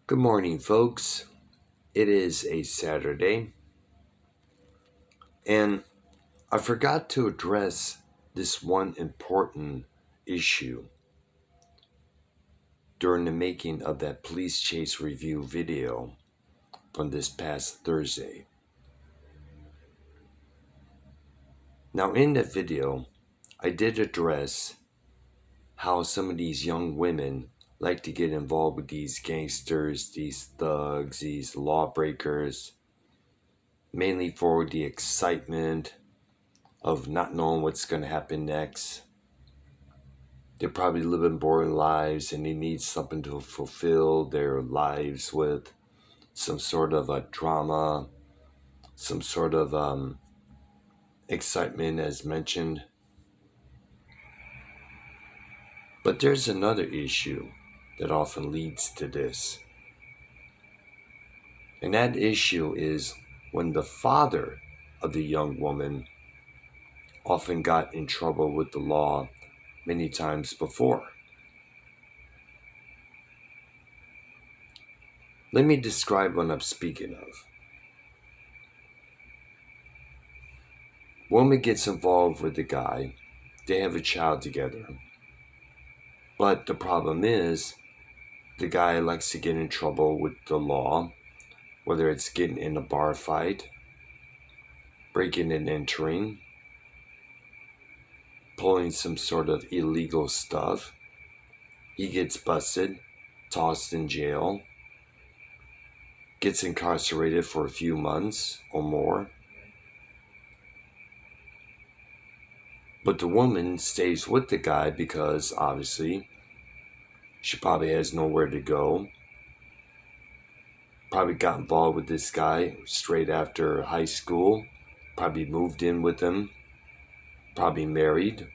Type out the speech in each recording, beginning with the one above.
Good morning, folks. It is a Saturday, and I forgot to address this one important issue during the making of that police chase review video from this past Thursday. Now, in that video, I did address how some of these young women like to get involved with these gangsters, these thugs, these lawbreakers, mainly for the excitement of not knowing what's going to happen next. They're probably living boring lives and they need something to fulfill their lives with, some sort of a drama, some sort of excitement as mentioned. But there's another issue that often leads to this. And that issue is when the father of the young woman often got in trouble with the law many times before. Let me describe what I'm speaking of. Woman gets involved with the guy. They have a child together. But the problem is, the guy likes to get in trouble with the law, whether it's getting in a bar fight, breaking and entering, pulling some sort of illegal stuff. He gets busted, tossed in jail, gets incarcerated for a few months or more. But the woman stays with the guy because, obviously, she probably has nowhere to go. Probably got involved with this guy straight after high school. Probably moved in with him. Probably married.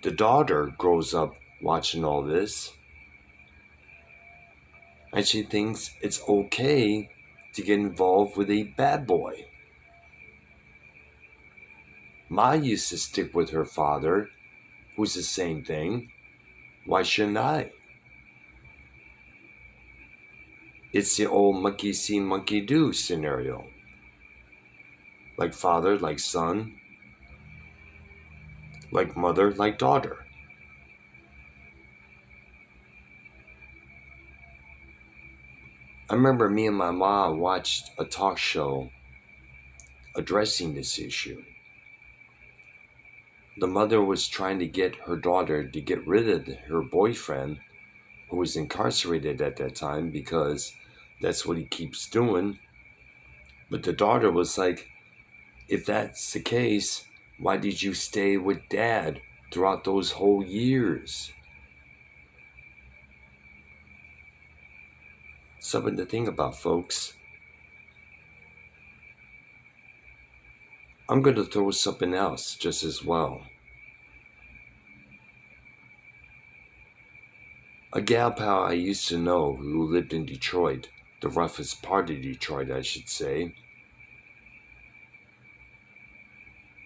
The daughter grows up watching all this. And she thinks it's okay to get involved with a bad boy. Ma used to stick with her father, who's the same thing. Why shouldn't I? It's the old monkey see, monkey do scenario. Like father, like son. Like mother, like daughter. I remember me and my mom watched a talk show addressing this issue. The mother was trying to get her daughter to get rid of her boyfriend, who was incarcerated at that time, because that's what he keeps doing. But the daughter was like, if that's the case, why did you stay with dad throughout those whole years? Something to think about, folks. I'm going to throw something else just as well. A gal pal I used to know who lived in Detroit, the roughest part of Detroit, I should say.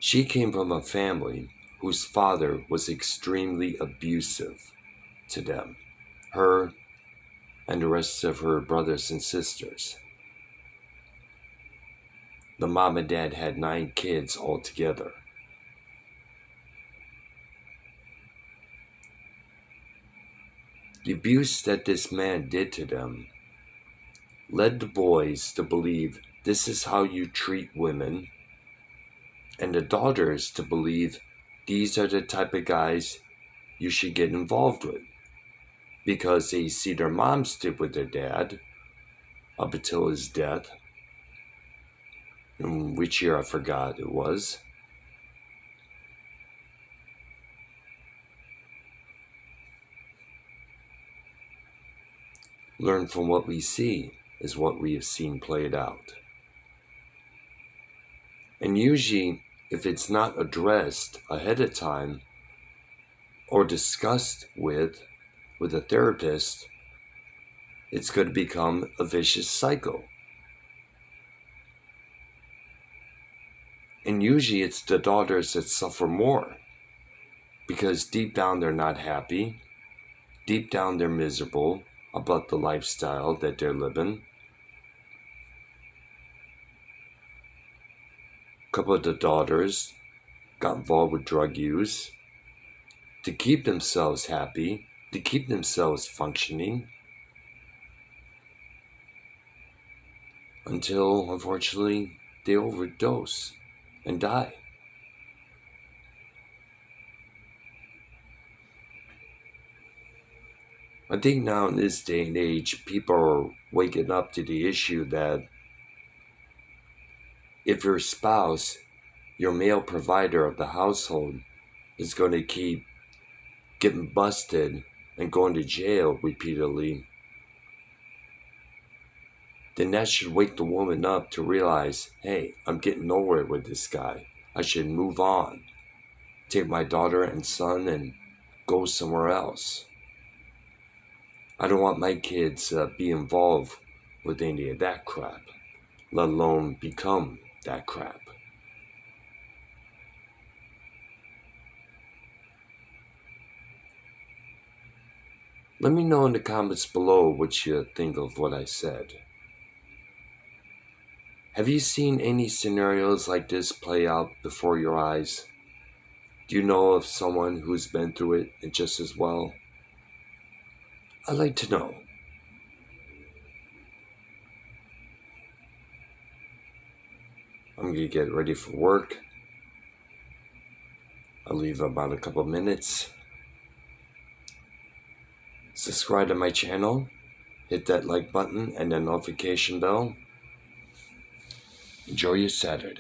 She came from a family whose father was extremely abusive to them, her and the rest of her brothers and sisters. The mom and dad had 9 kids altogether. The abuse that this man did to them led the boys to believe this is how you treat women, and the daughters to believe these are the type of guys you should get involved with, because they see their mom stick with their dad up until his death, in which year I forgot it was. Learn from what we see is what we have seen played out. And usually, if it's not addressed ahead of time or discussed with a therapist, it's going to become a vicious cycle. And usually it's the daughters that suffer more because deep down they're not happy. Deep down they're miserable about the lifestyle that they're living. A couple of the daughters got involved with drug use to keep themselves happy, to keep themselves functioning, until, unfortunately, they overdose and die. I think now in this day and age, people are waking up to the issue that if your spouse, your male provider of the household, is going to keep getting busted and going to jail repeatedly, then that should wake the woman up to realize, hey, I'm getting nowhere with this guy. I should move on, take my daughter and son and go somewhere else. I don't want my kids to be involved with any of that crap, let alone become that crap. Let me know in the comments below what you think of what I said. Have you seen any scenarios like this play out before your eyes? Do you know of someone who's been through it and just as well? I'd like to know. I'm going to get ready for work. I'll leave about a couple minutes. Subscribe to my channel. Hit that like button and the notification bell. Enjoy your Saturday.